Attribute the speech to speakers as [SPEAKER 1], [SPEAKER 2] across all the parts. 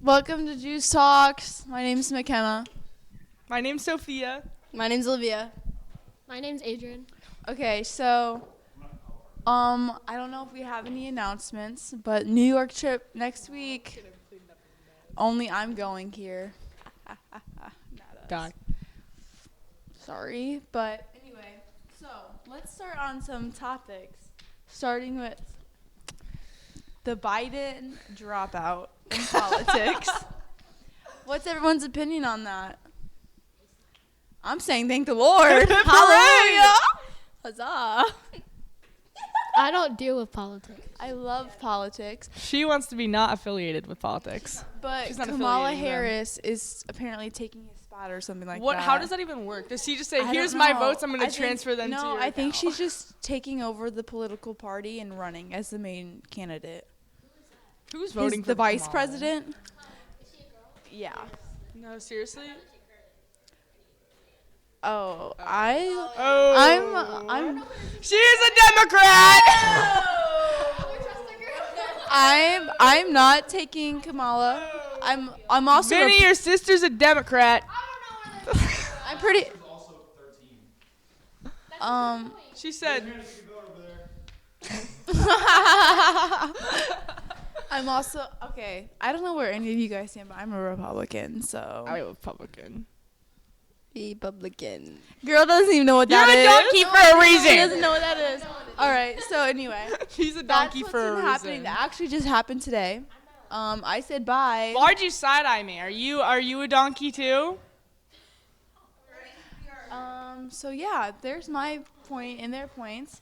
[SPEAKER 1] Welcome to Juice Talks. My name's McKenna.
[SPEAKER 2] My name's Sophia.
[SPEAKER 3] My name's Olivia.
[SPEAKER 4] My name's Adrian.
[SPEAKER 1] Okay, so I don't know if we have any announcements, but New York trip next week. Only I'm going here.
[SPEAKER 2] Die.
[SPEAKER 1] Sorry, but anyway, so let's start on some topics, starting with the Biden dropout in politics. What's everyone's opinion on that? I'm saying thank the Lord. Hallelujah.
[SPEAKER 3] Huzzah.
[SPEAKER 4] I don't deal with politics.
[SPEAKER 1] I love politics,
[SPEAKER 2] She wants to be not affiliated with politics.
[SPEAKER 1] but
[SPEAKER 2] She's not
[SPEAKER 1] Kamala
[SPEAKER 2] affiliating them.
[SPEAKER 1] Harris is apparently taking his spot or something like
[SPEAKER 2] What?
[SPEAKER 1] that.
[SPEAKER 2] How does that even work? Does she just say,
[SPEAKER 1] I
[SPEAKER 2] "Here's
[SPEAKER 1] don't
[SPEAKER 2] my
[SPEAKER 1] know.
[SPEAKER 2] votes. I'm going
[SPEAKER 1] I
[SPEAKER 2] to
[SPEAKER 1] think-
[SPEAKER 2] transfer them to
[SPEAKER 1] No,
[SPEAKER 2] your
[SPEAKER 1] I think
[SPEAKER 2] account?"
[SPEAKER 1] she's just taking over the political party and running as the main candidate.
[SPEAKER 2] Who's voting for
[SPEAKER 1] The vice
[SPEAKER 2] Kamala?
[SPEAKER 1] president? Yeah.
[SPEAKER 2] No, seriously.
[SPEAKER 1] Oh,
[SPEAKER 2] Oh.
[SPEAKER 1] I'm
[SPEAKER 2] She's a Democrat.
[SPEAKER 1] I'm not taking Kamala. I'm also
[SPEAKER 2] Vinny, your sister's a Democrat.
[SPEAKER 1] I'm pretty
[SPEAKER 2] She said.
[SPEAKER 1] I'm also okay. I don't know where any of you guys stand, but I'm a Republican, so
[SPEAKER 2] I'm a Republican.
[SPEAKER 3] Republican.
[SPEAKER 1] girl doesn't even know what that
[SPEAKER 2] You're a
[SPEAKER 1] is.
[SPEAKER 2] donkey for a reason.
[SPEAKER 1] She doesn't know what that is. All right. So anyway,
[SPEAKER 2] She's a
[SPEAKER 1] that's
[SPEAKER 2] donkey
[SPEAKER 1] what's
[SPEAKER 2] for a
[SPEAKER 1] been
[SPEAKER 2] reason.
[SPEAKER 1] happening. That actually just happened today. I said bye.
[SPEAKER 2] Why'd you side eye me? Are you a donkey too?
[SPEAKER 1] So yeah, there's my point and their points.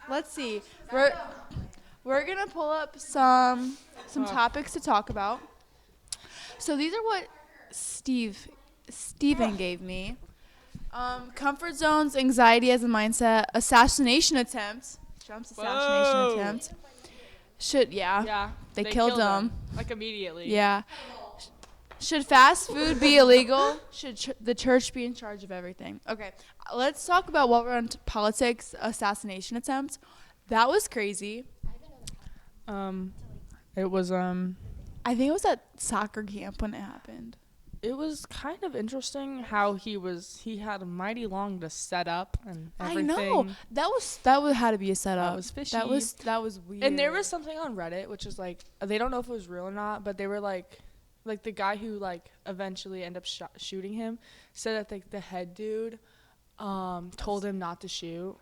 [SPEAKER 1] Let's see. We're gonna pull up some topics to talk about. So these are what Steven gave me. Comfort zones, anxiety as a mindset, assassination attempt. Trump's assassination
[SPEAKER 2] Whoa.
[SPEAKER 1] attempt.
[SPEAKER 2] Yeah.
[SPEAKER 1] They killed him.
[SPEAKER 2] like immediately.
[SPEAKER 1] Yeah. Should fast food be illegal? Should the church be in charge of everything? Okay, let's talk about what we're on politics. Assassination attempt. That was crazy.
[SPEAKER 2] It was
[SPEAKER 1] I think it was at soccer camp when it happened.
[SPEAKER 2] It was kind of interesting how he had mighty long to set up and everything.
[SPEAKER 1] I know that would had to be a setup.
[SPEAKER 2] That was fishy.
[SPEAKER 1] That was weird.
[SPEAKER 2] And there was something on Reddit which is like they don't know if it was real or not, but they were like the guy who like eventually ended up shooting him said that the head dude told him not to shoot,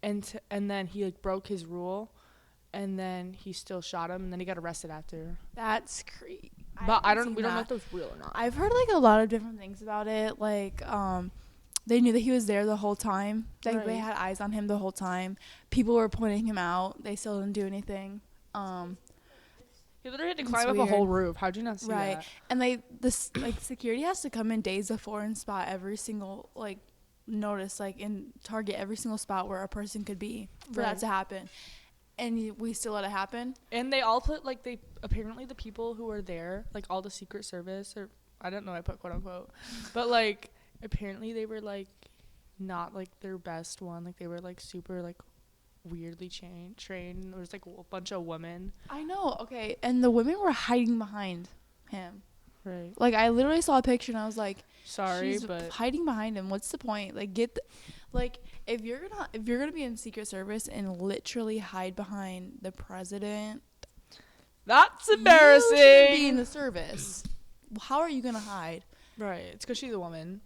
[SPEAKER 2] and then he like broke his rule, and then he still shot him, and then he got arrested after.
[SPEAKER 1] That's crazy.
[SPEAKER 2] But we don't know if it was real or not.
[SPEAKER 1] I've heard like a lot of different things about it. Like they knew that he was there the whole time. Like they had eyes on him the whole time. People were pointing him out. They still didn't do anything.
[SPEAKER 2] He literally had to climb up a whole roof. How'd you not see that?
[SPEAKER 1] And security has to come in days before and spot every single notice and target every single spot where a person could be for that to happen. And we still let it happen.
[SPEAKER 2] And they all put apparently the people who were there, like all the Secret Service, or I don't know, I put quote unquote, but apparently they were not their best one. They were super weirdly trained. There was a bunch of women.
[SPEAKER 1] I know. Okay, and the women were hiding behind him.
[SPEAKER 2] Right.
[SPEAKER 1] I literally saw a picture and I was like,
[SPEAKER 2] sorry,
[SPEAKER 1] she's
[SPEAKER 2] but
[SPEAKER 1] hiding behind him. What's the point? If you're gonna be in Secret Service and literally hide behind the president,
[SPEAKER 2] that's
[SPEAKER 1] you
[SPEAKER 2] embarrassing.
[SPEAKER 1] shouldn't be in the service. How are you gonna hide?
[SPEAKER 2] Right. It's because she's a woman.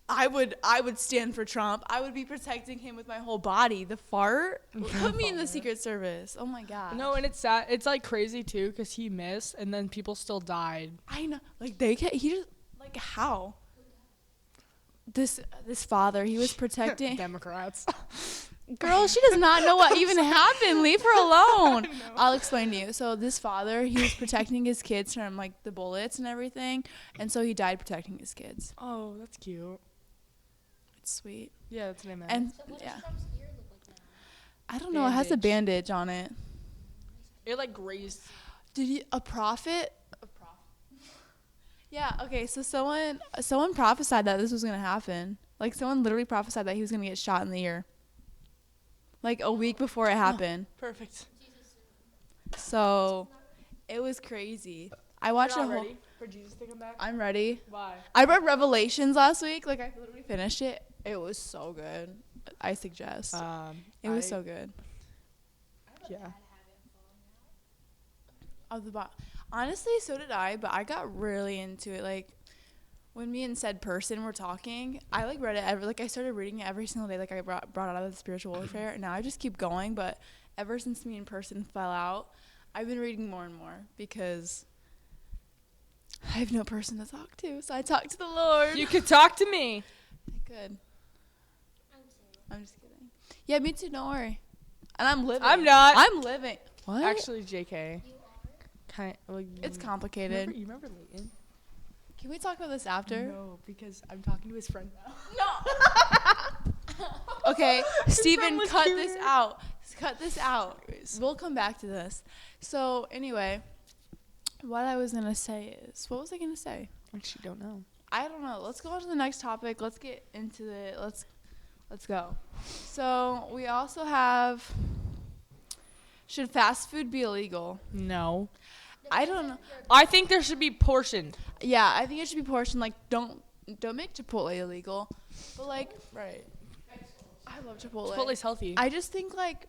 [SPEAKER 1] I would stand for Trump. I would be protecting him with my whole body. The fart put me in the Secret Service. Oh my god.
[SPEAKER 2] No, and it's sad. It's crazy too because he missed and then people still died.
[SPEAKER 1] I know. He just how? This father, he was protecting
[SPEAKER 2] Democrats.
[SPEAKER 1] Girl, she does not know what even happened. Leave her alone. I'll explain to you. So this father, he was protecting his kids from the bullets and everything, and so he died protecting his kids.
[SPEAKER 2] Oh, that's cute.
[SPEAKER 1] It's sweet.
[SPEAKER 2] Yeah, that's what I meant.
[SPEAKER 1] And
[SPEAKER 4] So what
[SPEAKER 1] yeah,
[SPEAKER 4] does Trump's ear look like now?
[SPEAKER 1] I don't know. It has a bandage on it.
[SPEAKER 2] it grazed.
[SPEAKER 1] Did you a prophet? Yeah. Okay. So someone prophesied that this was gonna happen. Someone literally prophesied that he was gonna get shot in the ear. A week before it happened.
[SPEAKER 2] Perfect.
[SPEAKER 1] So It was crazy. I watched a whole.
[SPEAKER 2] ready for Jesus to come back.
[SPEAKER 1] I'm ready.
[SPEAKER 2] Why?
[SPEAKER 1] I read Revelations last week. Like I literally finished it. It was so good. I suggest. It was so good.
[SPEAKER 2] Yeah.
[SPEAKER 1] Honestly, so did I. But I got really into it. Like when me and said person were talking, I like read it. I started reading it every single day. Like I brought it out of the spiritual warfare. And now I just keep going. But ever since me and person fell out, I've been reading more and more because I have no person to talk to. So I talk to the Lord.
[SPEAKER 2] You could talk to me.
[SPEAKER 1] I could. I'm just kidding. Yeah, me too. Don't worry. And I'm living.
[SPEAKER 2] I'm not.
[SPEAKER 1] I'm living. What?
[SPEAKER 2] Actually, JK.
[SPEAKER 1] It's complicated.
[SPEAKER 2] You remember Leighton?
[SPEAKER 1] Can we talk about this after?
[SPEAKER 2] No, because I'm talking to his friend now.
[SPEAKER 1] No. Okay, Steven,
[SPEAKER 2] was
[SPEAKER 1] cut
[SPEAKER 2] here.
[SPEAKER 1] this out. Cut this out. We'll come back to this. So, anyway, what I was going to say is, what was I going to say?
[SPEAKER 2] I actually don't know.
[SPEAKER 1] I don't know. Let's go on to the next topic. Let's get into it. Let's go. So, we also have, should fast food be illegal?
[SPEAKER 2] No.
[SPEAKER 1] I don't know.
[SPEAKER 2] I think there should be portioned.
[SPEAKER 1] Yeah, I think it should be portioned. Like, don't make Chipotle illegal. But, like,
[SPEAKER 2] Right.
[SPEAKER 1] I love Chipotle.
[SPEAKER 2] Chipotle's healthy.
[SPEAKER 1] I just think, like,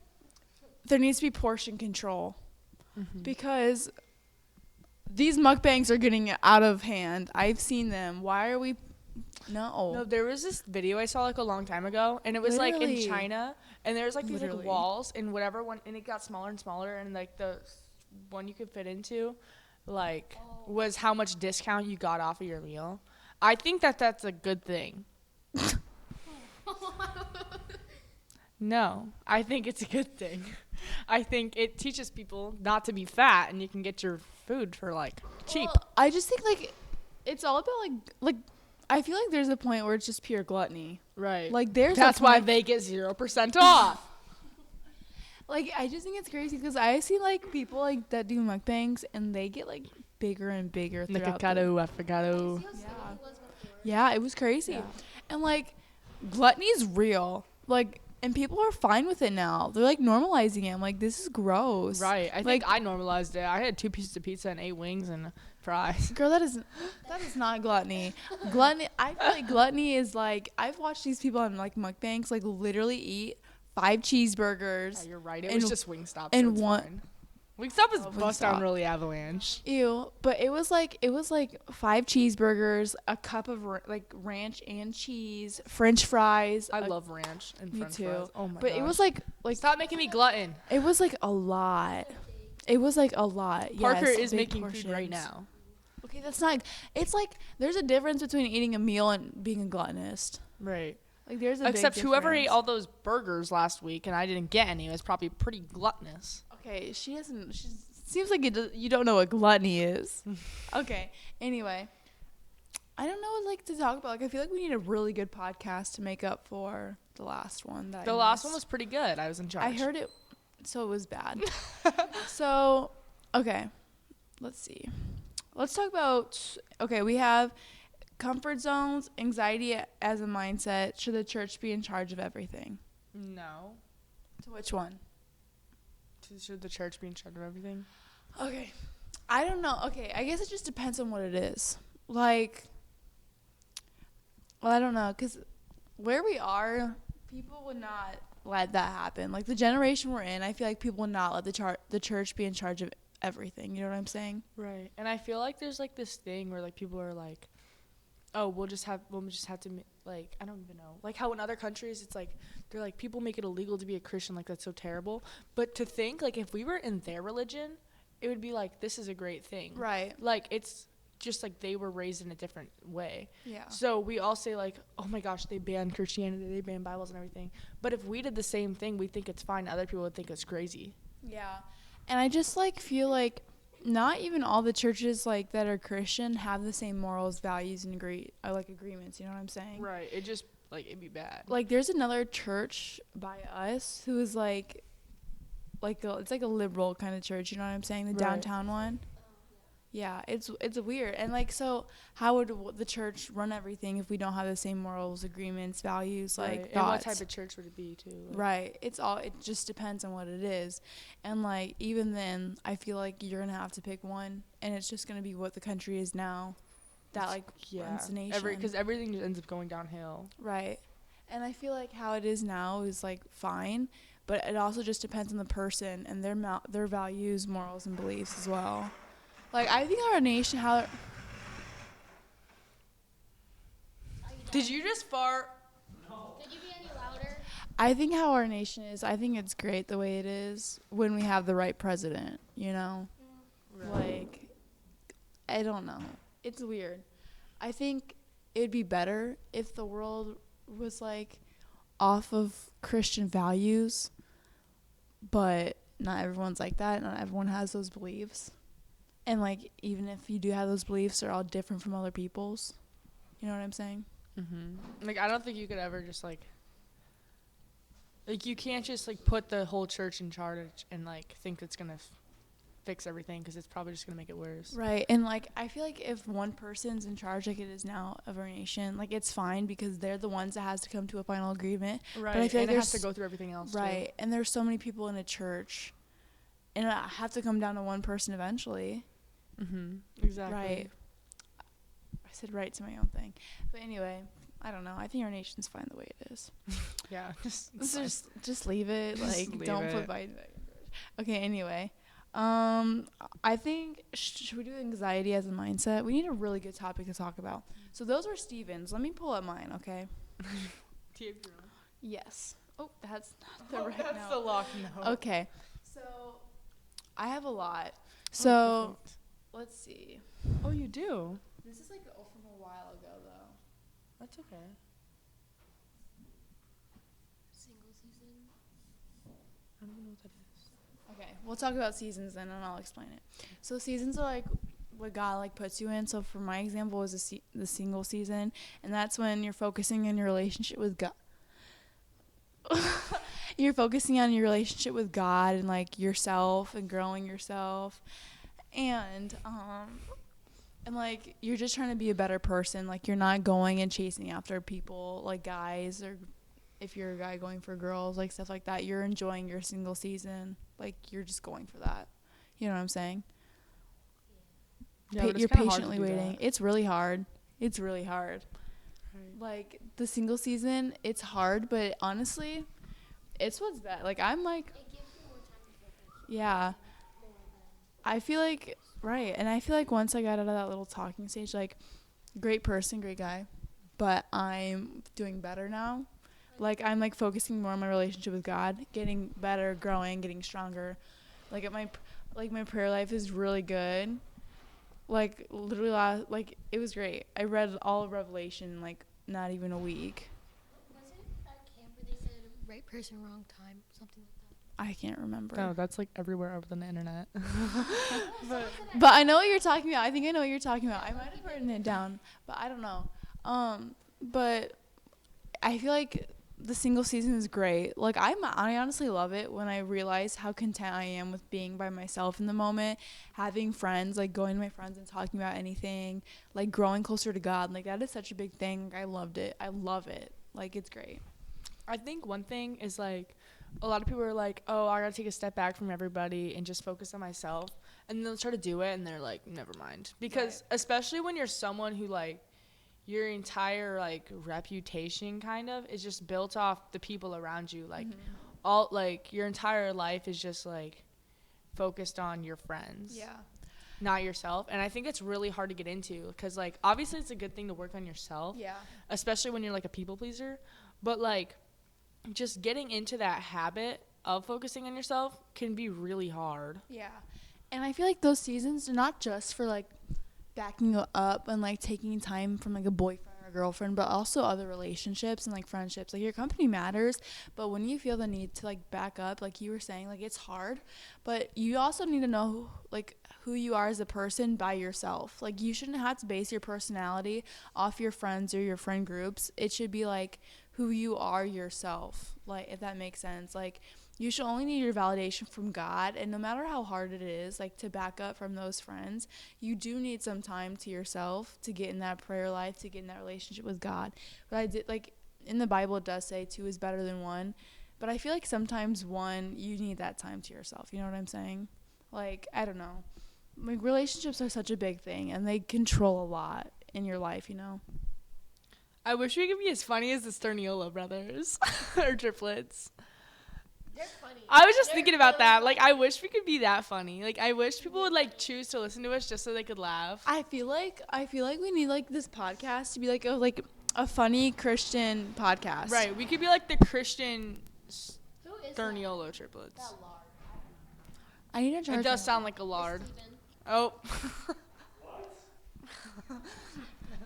[SPEAKER 1] there needs to be portion control. Because these mukbangs are getting out of hand. I've seen them. Why are we...
[SPEAKER 2] No, there was this video I saw like a long time ago, and it was like
[SPEAKER 1] Literally.
[SPEAKER 2] in China, and there was like these like
[SPEAKER 1] Literally.
[SPEAKER 2] walls, and whatever one, and it got smaller and smaller, and like the one you could fit into, like, was how much discount you got off of your meal. I think that's a good thing. No, I think it's a good thing. I think it teaches people not to be fat, and you can get your food for like cheap.
[SPEAKER 1] Well, I just think, like, it's all about, like, I feel like there's a point where it's just pure gluttony.
[SPEAKER 2] Right.
[SPEAKER 1] Like, there's
[SPEAKER 2] That's
[SPEAKER 1] a
[SPEAKER 2] why
[SPEAKER 1] point,
[SPEAKER 2] they get 0% off.
[SPEAKER 1] like, I just think it's crazy because I see, like, people, like, that do mukbangs, and they get, like, bigger and bigger throughout the...
[SPEAKER 2] Affogato.
[SPEAKER 1] Yeah, it was crazy.
[SPEAKER 2] Yeah.
[SPEAKER 1] And, like, gluttony's real. Like, and people are fine with it now. They're, like, normalizing it. I'm like, this is gross.
[SPEAKER 2] Right. I
[SPEAKER 1] Like-
[SPEAKER 2] think I normalized it. I had 2 pieces of pizza and 8 wings and fries.
[SPEAKER 1] Girl, that is not gluttony. Gluttony, I feel like gluttony is, like, I've watched these people on, like, mukbangs, like, literally eat 5 cheeseburgers.
[SPEAKER 2] Yeah, you're right. It
[SPEAKER 1] And-
[SPEAKER 2] was just Wingstop.
[SPEAKER 1] and
[SPEAKER 2] so it's
[SPEAKER 1] one-
[SPEAKER 2] fine. Wingstop is
[SPEAKER 1] Oh,
[SPEAKER 2] bust
[SPEAKER 1] Wingstop.
[SPEAKER 2] down really avalanche.
[SPEAKER 1] Ew, but it was like 5 cheeseburgers, a cup of like ranch and cheese, French fries.
[SPEAKER 2] I love ranch and
[SPEAKER 1] me
[SPEAKER 2] French
[SPEAKER 1] too.
[SPEAKER 2] fries. Oh my
[SPEAKER 1] But
[SPEAKER 2] gosh.
[SPEAKER 1] it was like
[SPEAKER 2] Stop making me glutton.
[SPEAKER 1] it was like a lot. It was like a lot.
[SPEAKER 2] Parker
[SPEAKER 1] Yes,
[SPEAKER 2] is
[SPEAKER 1] big
[SPEAKER 2] making food right
[SPEAKER 1] portions.
[SPEAKER 2] now.
[SPEAKER 1] Okay, that's not. It's like there's a difference between eating a meal and being a gluttonist.
[SPEAKER 2] Right.
[SPEAKER 1] Like there's a
[SPEAKER 2] Except
[SPEAKER 1] big
[SPEAKER 2] whoever ate
[SPEAKER 1] difference.
[SPEAKER 2] all those burgers last week and I didn't get any was probably pretty gluttonous.
[SPEAKER 1] Okay, she doesn't. She seems like you don't know what gluttony is. Okay. Anyway, I don't know what like to talk about. Like I feel like we need a really good podcast to make up for the last one.
[SPEAKER 2] The last one was pretty good. I was in charge.
[SPEAKER 1] I heard it, so it was bad. So, okay, let's see. Let's talk about. Okay, we have comfort zones, anxiety as a mindset. Should the church be in charge of everything?
[SPEAKER 2] No.
[SPEAKER 1] To which one?
[SPEAKER 2] Should the church be in charge of everything?
[SPEAKER 1] Okay. I don't know. Okay, I guess it just depends on what it is. Like, well, I don't know, because where we are, people would not let that happen. Like, the generation we're in, I feel like people would not let the church be in charge of everything. You know what I'm saying?
[SPEAKER 2] Right. And I feel like there's, like, this thing where, like, people are like, oh, we'll just have to, like, I don't even know. Like, how in other countries, it's like, they're like, people make it illegal to be a Christian. Like, that's so terrible. But to think, like, if we were in their religion, it would be like, this is a great thing.
[SPEAKER 1] Right.
[SPEAKER 2] Like, it's just like they were raised in a different way.
[SPEAKER 1] Yeah.
[SPEAKER 2] So we all say, like, oh, my gosh, they banned Christianity. They banned Bibles and everything. But if we did the same thing, we think it's fine. Other people would think it's crazy.
[SPEAKER 1] Yeah. And I just, like, feel like not even all the churches, like, that are Christian have the same morals, values, and agreements. You know what I'm saying?
[SPEAKER 2] Right. It just, like, it'd be bad.
[SPEAKER 1] Like, there's another church by us who is, it's like a liberal kind of church. You know what I'm saying? The
[SPEAKER 2] Right.
[SPEAKER 1] downtown one. Yeah, it's weird. And like, so how would the church run everything if we don't have the same morals, agreements, values, like
[SPEAKER 2] Right.
[SPEAKER 1] thoughts?
[SPEAKER 2] And what type of church would it be too? Like,
[SPEAKER 1] Right. It just depends on what it is. And like, even then, I feel like you're going to have to pick one, and it's just going to be what the country is now. That like runs the nation.
[SPEAKER 2] Because everything just ends up going downhill.
[SPEAKER 1] Right. And I feel like how it is now is like fine, but it also just depends on the person and their values, morals, and beliefs as well. Like, I think our nation, Did you just fart?
[SPEAKER 4] Could you be any louder?
[SPEAKER 1] I think how our nation is, I think it's great the way it is when we have the right president, you know? Like, I don't know. It's weird. I think it'd be better if the world was, like, off of Christian values, but not everyone's like that. Not everyone has those beliefs. And, like, even if you do have those beliefs, they're all different from other people's. You know what I'm saying?
[SPEAKER 2] Mm-hmm. Like, I don't think you could ever just, like, you can't just, like, put the whole church in charge and, like, think it's going to fix everything, because it's probably just going to make it worse.
[SPEAKER 1] Right. And, like, I feel like if one person's in charge, like it is now, of our nation, like, it's fine because they're the ones that has to come to a final agreement.
[SPEAKER 2] Right.
[SPEAKER 1] But I feel
[SPEAKER 2] and
[SPEAKER 1] like
[SPEAKER 2] it has to go through everything else,
[SPEAKER 1] right. And there's so many people in a church, and I have to come down to one person eventually.
[SPEAKER 2] Mm-hmm. Exactly.
[SPEAKER 1] Right. I said right to my own thing. But anyway, I don't know. I think our nation's fine the way it is.
[SPEAKER 2] Yeah.
[SPEAKER 1] Just leave it.
[SPEAKER 2] Just
[SPEAKER 1] Like,
[SPEAKER 2] leave
[SPEAKER 1] don't
[SPEAKER 2] it.
[SPEAKER 1] put Biden back in charge. Okay, anyway. I think, should we do anxiety as a mindset? We need a really good topic to talk about. So those were Steven's. Let me pull up mine, okay? Yes. Oh, that's not the right
[SPEAKER 2] That's
[SPEAKER 1] note.
[SPEAKER 2] the lock note.
[SPEAKER 1] Okay. So I have a lot. So let's see.
[SPEAKER 2] Oh, you do?
[SPEAKER 1] This is like from a while ago, though.
[SPEAKER 2] That's okay.
[SPEAKER 4] Single season.
[SPEAKER 2] I don't even know what that is.
[SPEAKER 1] Okay, we'll talk about seasons then, and I'll explain it. So seasons are like what God like puts you in. So for my example was the single season, and that's when you're focusing on your relationship with God. You're focusing on your relationship with God and like yourself and growing yourself, and like you're just trying to be a better person. Like you're not going and chasing after people like guys, or if you're a guy going for girls, like stuff like that. You're enjoying your single season. Like you're just going for that. You know what I'm saying?
[SPEAKER 2] Yeah, but it's
[SPEAKER 1] You're
[SPEAKER 2] kinda hard to
[SPEAKER 1] patiently
[SPEAKER 2] do
[SPEAKER 1] waiting.
[SPEAKER 2] that.
[SPEAKER 1] It's really hard. It's really hard.
[SPEAKER 2] Right.
[SPEAKER 1] Like the single season, it's hard, but honestly, it's what's best. Like I'm like,
[SPEAKER 4] It gives you more time to focus.
[SPEAKER 1] yeah.
[SPEAKER 4] More than
[SPEAKER 1] I feel like right, and I feel like once I got out of that little talking stage, like great person, great guy, but I'm doing better now. Like I'm like focusing more on my relationship with God, getting better, growing, getting stronger. Like my prayer life is really good. Like literally, like it was great. I read all of Revelation in like not even a week.
[SPEAKER 4] Was it at camp where they said right person, wrong time, something like that?
[SPEAKER 1] I can't remember.
[SPEAKER 2] No, that's like everywhere other than the internet.
[SPEAKER 1] But I know what you're talking about. I think I know what you're talking about. I might have written it down, but I don't know. But I feel like the single season is great. Like I honestly love it when I realize how content I am with being by myself in the moment, having friends, like going to my friends and talking about anything, like growing closer to God. Like that is such a big thing. I loved it. I love it. Like it's great.
[SPEAKER 2] I think one thing is like a lot of people are like, oh, I gotta take a step back from everybody and just focus on myself, and they'll try to do it and they're like, never mind, because especially when you're someone who like your entire like reputation kind of is just built off the people around you, like all like your entire life is just like focused on your friends, not yourself. And I think it's really hard to get into, because like obviously it's a good thing to work on yourself, especially when you're like a people pleaser, but like just getting into that habit of focusing on yourself can be really hard.
[SPEAKER 1] And I feel like those seasons are not just for like backing up and like taking time from like a boyfriend or a girlfriend, but also other relationships and like friendships. Like your company matters, but when you feel the need to like back up, like you were saying, like it's hard, but you also need to know like who you are as a person by yourself. Like you shouldn't have to base your personality off your friends or your friend groups. It should be like who you are yourself, like if that makes sense. Like you should only need your validation from God. And no matter how hard it is, like, to back up from those friends, you do need some time to yourself to get in that prayer life, to get in that relationship with God. But I did, like, in the Bible, it does say 2 is better than 1. But I feel like sometimes 1, you need that time to yourself. You know what I'm saying? Like, I don't know. Like, relationships are such a big thing, and they control a lot in your life, you know?
[SPEAKER 2] I wish we could be as funny as the Sterniolo brothers or triplets.
[SPEAKER 4] They're funny.
[SPEAKER 2] I was just thinking about that. Like, I wish we could be that funny. Like, I wish people would, like, choose to listen to us just so they could laugh.
[SPEAKER 1] I feel like we need, like, this podcast to be like a funny Christian podcast.
[SPEAKER 2] Right. We could be like the Christian
[SPEAKER 4] Who is
[SPEAKER 2] Sterniolo triplets.
[SPEAKER 4] that lard?
[SPEAKER 1] I need to charge.
[SPEAKER 2] It does sound like a lard.
[SPEAKER 4] Steven.
[SPEAKER 2] Oh.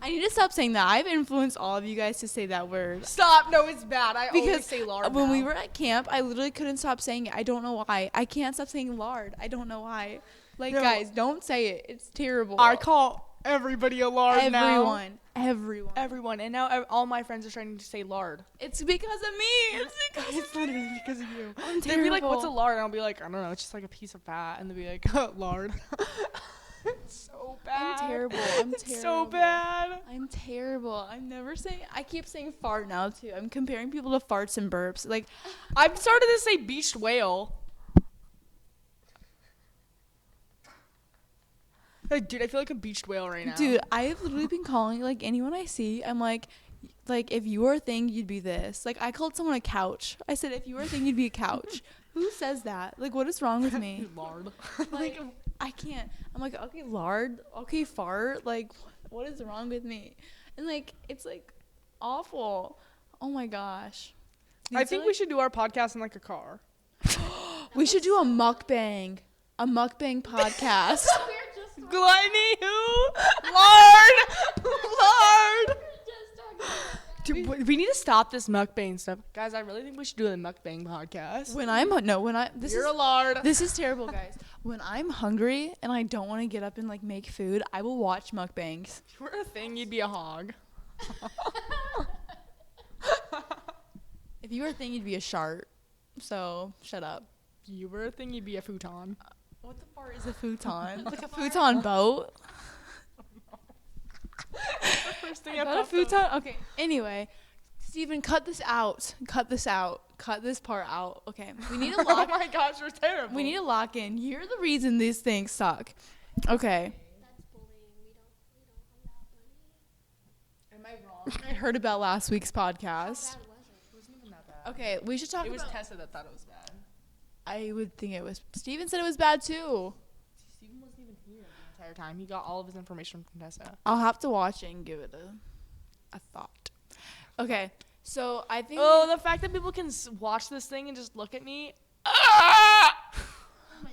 [SPEAKER 1] I need to stop saying that. I've influenced all of you guys to say that word.
[SPEAKER 2] Stop. No, it's bad. I always
[SPEAKER 1] Because
[SPEAKER 2] say lard
[SPEAKER 1] when
[SPEAKER 2] now.
[SPEAKER 1] we were at camp, I literally couldn't stop saying it. I don't know why. I can't stop saying lard. I don't know why. Like,
[SPEAKER 2] No.
[SPEAKER 1] guys, don't say it. It's terrible.
[SPEAKER 2] I call everybody a lard now.
[SPEAKER 1] Everyone.
[SPEAKER 2] And now all my friends are trying to say lard.
[SPEAKER 1] It's because of me. It's because
[SPEAKER 2] It's not even because of you.
[SPEAKER 1] I'm
[SPEAKER 2] They'd be like, what's a
[SPEAKER 1] terrible.
[SPEAKER 2] lard? And I'll be like, I don't know. It's just like a piece of fat. And they'll be like, lard. It's so bad.
[SPEAKER 1] I'm terrible.
[SPEAKER 2] It's so bad.
[SPEAKER 1] I'm terrible. I'm never saying. I keep saying fart now too. I'm comparing people to farts and burps. Like,
[SPEAKER 2] I've started to say beached whale. Like, dude, I feel like a beached whale right now.
[SPEAKER 1] dude, I have literally been calling like anyone I see. I'm like if you were a thing, you'd be this. Like, I called someone a couch. I said if you were a thing, you'd be a couch. Who says that? Like, what is wrong with me?
[SPEAKER 2] Lard.
[SPEAKER 1] Like, I can't. I'm like, okay, lard, okay, fart. Like, what is wrong with me? And like, it's like awful. Oh my gosh.
[SPEAKER 2] I think we should do our podcast in like a car.
[SPEAKER 1] We should do a mukbang podcast.
[SPEAKER 4] We're just
[SPEAKER 2] Gluttony who? Lard! Lard!
[SPEAKER 4] just talking about that.
[SPEAKER 2] Dude, we need to stop this mukbang stuff. Guys, I really think we should do a mukbang podcast.
[SPEAKER 1] You're
[SPEAKER 2] a lard.
[SPEAKER 1] This is terrible, guys. When I'm hungry and I don't want to get up and like make food, I will watch mukbangs.
[SPEAKER 2] If you were a thing, you'd be a hog.
[SPEAKER 1] If you were a thing, you'd be a shark. So shut up.
[SPEAKER 2] If you were a thing, you'd be a futon.
[SPEAKER 1] What the fart is a futon? Like a futon boat?
[SPEAKER 2] First thing
[SPEAKER 1] I got a futon. Okay. Anyway, Steven, cut this out. Cut this part out. Okay. We need to
[SPEAKER 2] Oh
[SPEAKER 1] lock.
[SPEAKER 2] my gosh, we're terrible.
[SPEAKER 1] We need to lock in. You're the reason these things suck. Okay.
[SPEAKER 4] That's bullying. We don't allow bullying.
[SPEAKER 1] Am I wrong? I heard about last week's podcast.
[SPEAKER 4] Bad was it?
[SPEAKER 2] It wasn't even that bad.
[SPEAKER 1] Okay, we should talk
[SPEAKER 2] It was
[SPEAKER 1] about.
[SPEAKER 2] Tessa that thought it was bad.
[SPEAKER 1] I would think it was. Steven said it was bad too.
[SPEAKER 2] Steven wasn't even here the entire time. He got all of his information from Tessa.
[SPEAKER 1] I'll have to watch it and give it a thought. Okay, so I think.
[SPEAKER 2] Oh, the fact that people can watch this thing and just look at me.
[SPEAKER 4] Oh my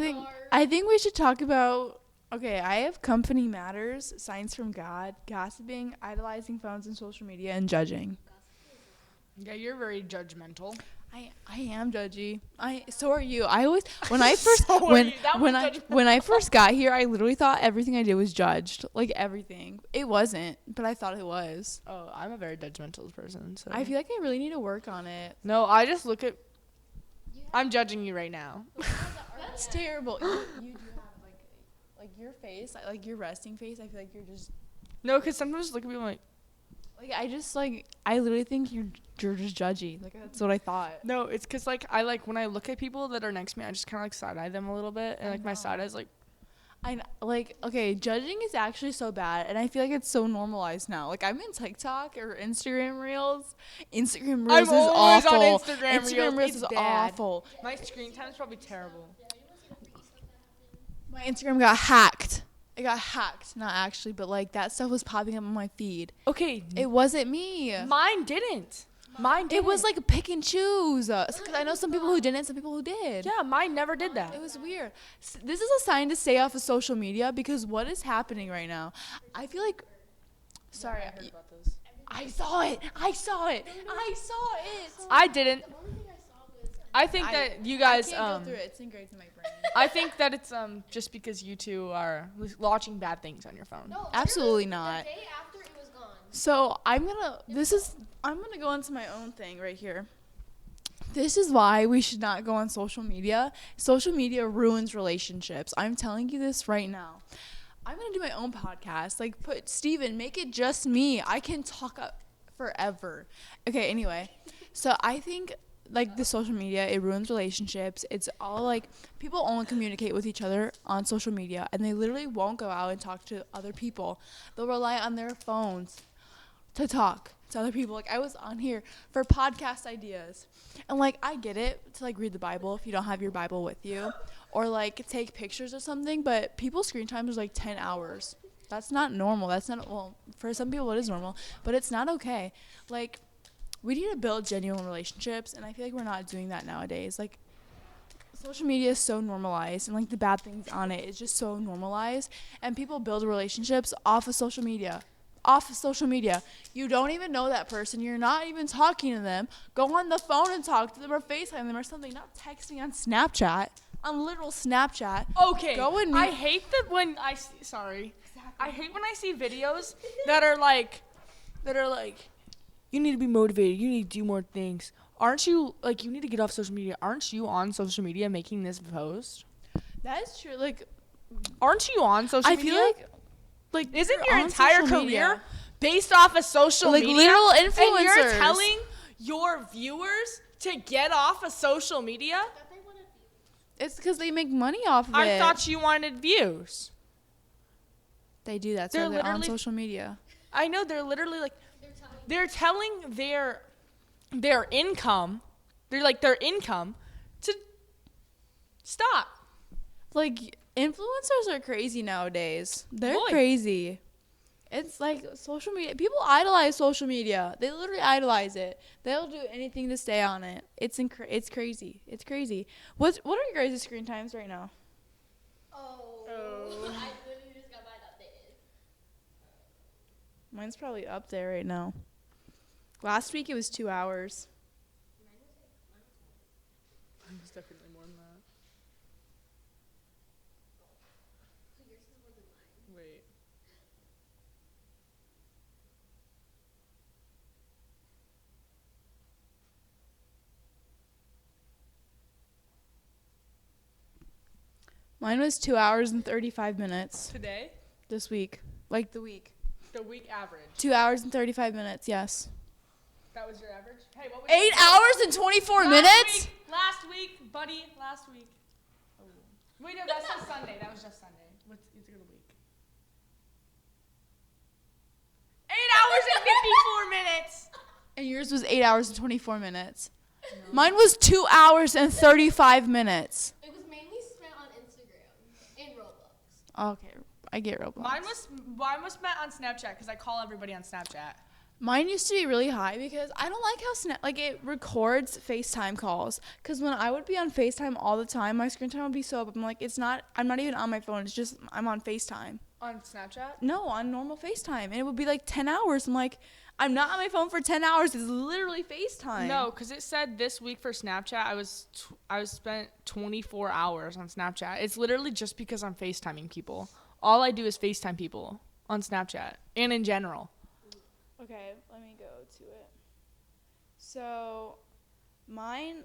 [SPEAKER 4] lord.
[SPEAKER 1] I think we should talk about. Okay, I have company matters, signs from God, gossiping, idolizing phones and social media, and judging.
[SPEAKER 2] Yeah, you're very judgmental.
[SPEAKER 1] I am judgy. So are you. I always when I first
[SPEAKER 2] So are
[SPEAKER 1] when
[SPEAKER 2] you. That
[SPEAKER 1] when
[SPEAKER 2] was
[SPEAKER 1] I
[SPEAKER 2] judgmental.
[SPEAKER 1] when I first got here, I literally thought everything I did was judged. Like everything. It wasn't, but I thought it was.
[SPEAKER 2] Oh, I'm a very judgmental person. So
[SPEAKER 1] I feel like I really need to work on it.
[SPEAKER 2] no, I just look at. I'm judging you right now.
[SPEAKER 1] That's terrible. You do have like your face, like your resting face. I feel like you're just
[SPEAKER 2] No, because sometimes I look at people like.
[SPEAKER 1] I literally think you're just judgy. Like that's what I thought.
[SPEAKER 2] No, it's because like I like when I look at people that are next to me, I just kind of like side eye them a little bit, and like my side eye's like.
[SPEAKER 1] Okay, judging is actually so bad, and I feel like it's so normalized now. Like I'm in TikTok or Instagram Reels. Instagram Reels
[SPEAKER 2] I'm
[SPEAKER 1] is
[SPEAKER 2] always
[SPEAKER 1] awful.
[SPEAKER 2] on Instagram Reels.
[SPEAKER 1] Reels
[SPEAKER 2] It's
[SPEAKER 1] is
[SPEAKER 2] bad.
[SPEAKER 1] awful.
[SPEAKER 2] My screen time is probably terrible.
[SPEAKER 1] My Instagram got hacked. It got hacked, not actually, but like that stuff was popping up on my feed.
[SPEAKER 2] Okay,
[SPEAKER 1] It wasn't me.
[SPEAKER 2] mine didn't. Mine didn't.
[SPEAKER 1] It was like pick and choose. 'Cause I know some people who didn't, some people who did.
[SPEAKER 2] Yeah, mine never did that.
[SPEAKER 1] It was weird. This is a sign to stay off of social media because what is happening right now? I feel like. Sorry,
[SPEAKER 2] I heard about this.
[SPEAKER 1] I saw it. I saw it.
[SPEAKER 2] I didn't.
[SPEAKER 4] The only thing I saw was
[SPEAKER 2] I think that you guys
[SPEAKER 1] I can't go through it. It's engraved in my brain.
[SPEAKER 2] I think that it's just because you two are watching bad things on your phone.
[SPEAKER 4] no.
[SPEAKER 1] Absolutely
[SPEAKER 4] literally,
[SPEAKER 1] not.
[SPEAKER 4] The day after it was gone.
[SPEAKER 1] So I'm gonna go into my own thing right here. This is why we should not go on social media. Social media ruins relationships. I'm telling you this right now. I'm going to do my own podcast. Like, Steven, make it just me. I can talk up forever. Okay, anyway. So I think, like, the social media, it ruins relationships. It's all, like, people only communicate with each other on social media, and they literally won't go out and talk to other people. They'll rely on their phones to talk to other people. Like, I was on here for podcast ideas, and like, I get it to like read the Bible if you don't have your Bible with you, or like take pictures or something, but people's screen time is like 10 hours. That's not normal. That's not, well, for some people it is normal, but it's not okay. Like, we need to build genuine relationships, and I feel like we're not doing that nowadays. Like, social media is so normalized, and like the bad things on it is just so normalized, and people build relationships off of social media. You don't even know that person. You're not even talking to them. Go on the phone and talk to them, or FaceTime them or something. Not texting on Snapchat, on literal Snapchat.
[SPEAKER 2] Okay. I hate that when I see, sorry. Exactly. I hate when I see videos that are like, you need to be motivated. You need to do more things. Aren't you, like, you need to get off social media. Aren't you on social media making this post?
[SPEAKER 1] That is true. Like,
[SPEAKER 2] aren't you on social media?
[SPEAKER 1] I feel like
[SPEAKER 2] isn't your entire career based off of social media?
[SPEAKER 1] Like, literal influencers.
[SPEAKER 2] And you're telling your viewers to get off of social media?
[SPEAKER 1] It's because they make money off of it.
[SPEAKER 2] I thought you wanted views.
[SPEAKER 1] They do that, so they're on social media.
[SPEAKER 2] I know, they're literally like, they're telling their income, their income to stop.
[SPEAKER 1] Like, influencers are crazy nowadays. They're crazy. It's like social media. People idolize social media. They literally idolize it. They'll do anything to stay on it. It's crazy. It's crazy. What are your guys' screen times right now?
[SPEAKER 3] Oh. I literally just got mine updated.
[SPEAKER 1] Mine's probably up there right now. Last week it was 2 hours.
[SPEAKER 2] Mine was definitely more than that.
[SPEAKER 3] Yours is more than mine.
[SPEAKER 2] Wait.
[SPEAKER 1] Mine was 2 hours and 35 minutes.
[SPEAKER 2] Today?
[SPEAKER 1] This week. Like the week.
[SPEAKER 2] The week average.
[SPEAKER 1] 2 hours and 35 minutes, yes.
[SPEAKER 2] That was your average? Hey, what was
[SPEAKER 1] 8 hours and 24 minutes?
[SPEAKER 2] Last week, buddy. Last week. Oh. Wait, no, that's just Sunday. That was just Sunday. What's the week? 8 hours and 54 minutes.
[SPEAKER 1] And yours was 8 hours and 24 minutes. No. Mine was 2 hours and 35 minutes.
[SPEAKER 3] It was mainly spent on Instagram and Roblox.
[SPEAKER 1] Okay, I get Roblox.
[SPEAKER 2] Mine was spent on Snapchat because I call everybody on Snapchat.
[SPEAKER 1] Mine used to be really high because I don't like how it records FaceTime calls. Because when I would be on FaceTime all the time, my screen time would be so up. I'm like, I'm not even on my phone. It's just, I'm on FaceTime.
[SPEAKER 2] On Snapchat?
[SPEAKER 1] No, on normal FaceTime. And it would be like 10 hours. I'm like, I'm not on my phone for 10 hours. It's literally FaceTime.
[SPEAKER 2] No, because it said this week for Snapchat, I was spent 24 hours on Snapchat. It's literally just because I'm FaceTiming people. All I do is FaceTime people on Snapchat and in general.
[SPEAKER 1] Okay, let me go to it. So, mine,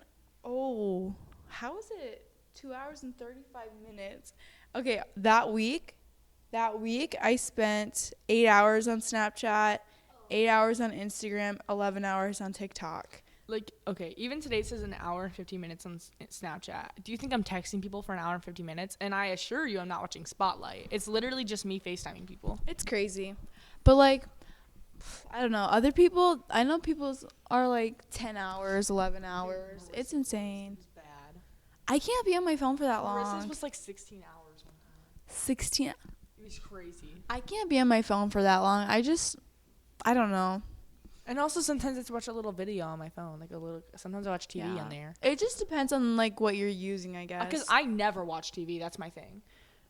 [SPEAKER 1] how is it 2 hours and 35 minutes? Okay, that week, I spent 8 hours on Snapchat, 8 hours on Instagram, 11 hours on TikTok.
[SPEAKER 2] Like, okay, even today it says an hour and 50 minutes on Snapchat. Do you think I'm texting people for an hour and 50 minutes? And I assure you I'm not watching Spotlight. It's literally just me FaceTiming people.
[SPEAKER 1] It's crazy. But, like, I don't know. Other people, I know people's are like 10 hours, 11 hours. It's insane.
[SPEAKER 2] It's bad.
[SPEAKER 1] I can't be on my phone for that long.
[SPEAKER 2] Marissa's was like 16 hours one time.
[SPEAKER 1] 16?
[SPEAKER 2] It was crazy.
[SPEAKER 1] I can't be on my phone for that long. I don't know.
[SPEAKER 2] And also sometimes I watch a little video on my phone. Sometimes I watch TV on there.
[SPEAKER 1] It just depends on like what you're using, I guess.
[SPEAKER 2] Because I never watch TV. That's my thing.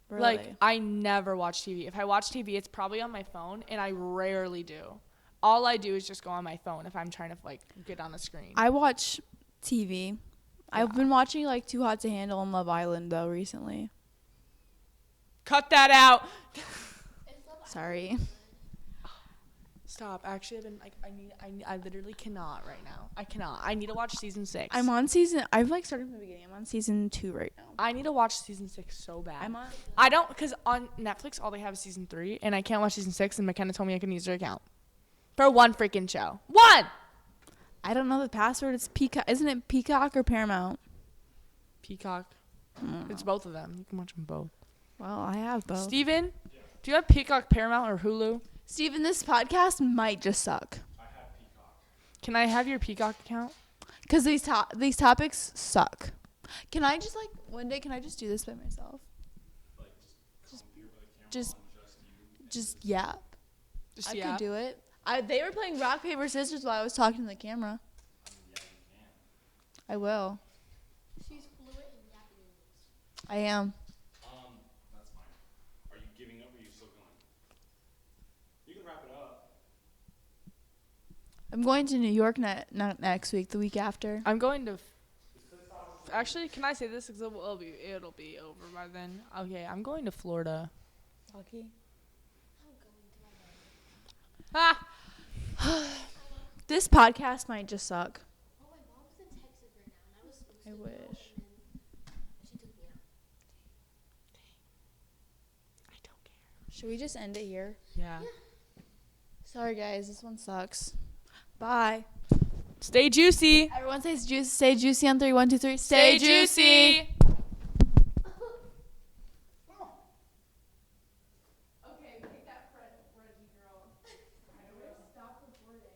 [SPEAKER 1] Really?
[SPEAKER 2] Like, I never watch TV. If I watch TV, it's probably on my phone, and I rarely do. All I do is just go on my phone if I'm trying to, like, get on the screen.
[SPEAKER 1] I watch TV. Yeah. I've been watching, like, Too Hot to Handle and Love Island, though, recently.
[SPEAKER 2] Cut that out.
[SPEAKER 1] Sorry.
[SPEAKER 2] Stop. Actually, I've been like, I literally cannot right now. I cannot. I need to watch season 6.
[SPEAKER 1] I've like started from the beginning. I'm on season 2 right now.
[SPEAKER 2] I need to watch season 6 so bad.
[SPEAKER 1] I'm on.
[SPEAKER 2] I don't, because on Netflix, all they have is season 3, and I can't watch season 6, and McKenna told me I can use her account. For one freaking show. One!
[SPEAKER 1] I don't know the password. It's Peacock. Isn't it Peacock or Paramount?
[SPEAKER 2] Peacock. It's both of them. You can watch them both.
[SPEAKER 1] Well, I have both.
[SPEAKER 2] Steven, do you have Peacock, Paramount, or Hulu?
[SPEAKER 1] Steven, this podcast might just suck.
[SPEAKER 5] I have Peacock.
[SPEAKER 2] Can I have your Peacock account?
[SPEAKER 1] Because these topics suck. Can I just, like, one day, can I just do this by myself?
[SPEAKER 5] Like, just come here by the camera
[SPEAKER 1] just-
[SPEAKER 5] on just you.
[SPEAKER 1] Just yap.
[SPEAKER 2] Just
[SPEAKER 1] I could do it. They were playing rock, paper, scissors while I was talking to the camera.
[SPEAKER 5] I mean, yeah, you can.
[SPEAKER 1] I will.
[SPEAKER 4] She's fluent in yapping English.
[SPEAKER 1] I am.
[SPEAKER 5] That's fine. Are you giving up or are you still going? You can wrap it up.
[SPEAKER 1] I'm going to New York not next week, the week after.
[SPEAKER 2] I'm going to. Actually, can I say this? Because it'll be over by then. Okay, I'm going to Florida.
[SPEAKER 1] Lucky.
[SPEAKER 4] I'm going to my bed.
[SPEAKER 2] Ah!
[SPEAKER 1] This podcast might just suck.
[SPEAKER 4] Oh, my mom's in Texas right now, and I was supposed
[SPEAKER 1] I
[SPEAKER 4] to go,
[SPEAKER 1] wish.
[SPEAKER 4] and then she took me out.
[SPEAKER 2] I don't care.
[SPEAKER 1] Should we just end it here?
[SPEAKER 2] Yeah.
[SPEAKER 1] Sorry, guys. This one sucks. Bye.
[SPEAKER 2] Stay juicy.
[SPEAKER 1] Everyone say juicy on 3. 1, 2, 3.
[SPEAKER 2] Stay juicy.
[SPEAKER 1] Okay, take that Reggie girl. Stop recording.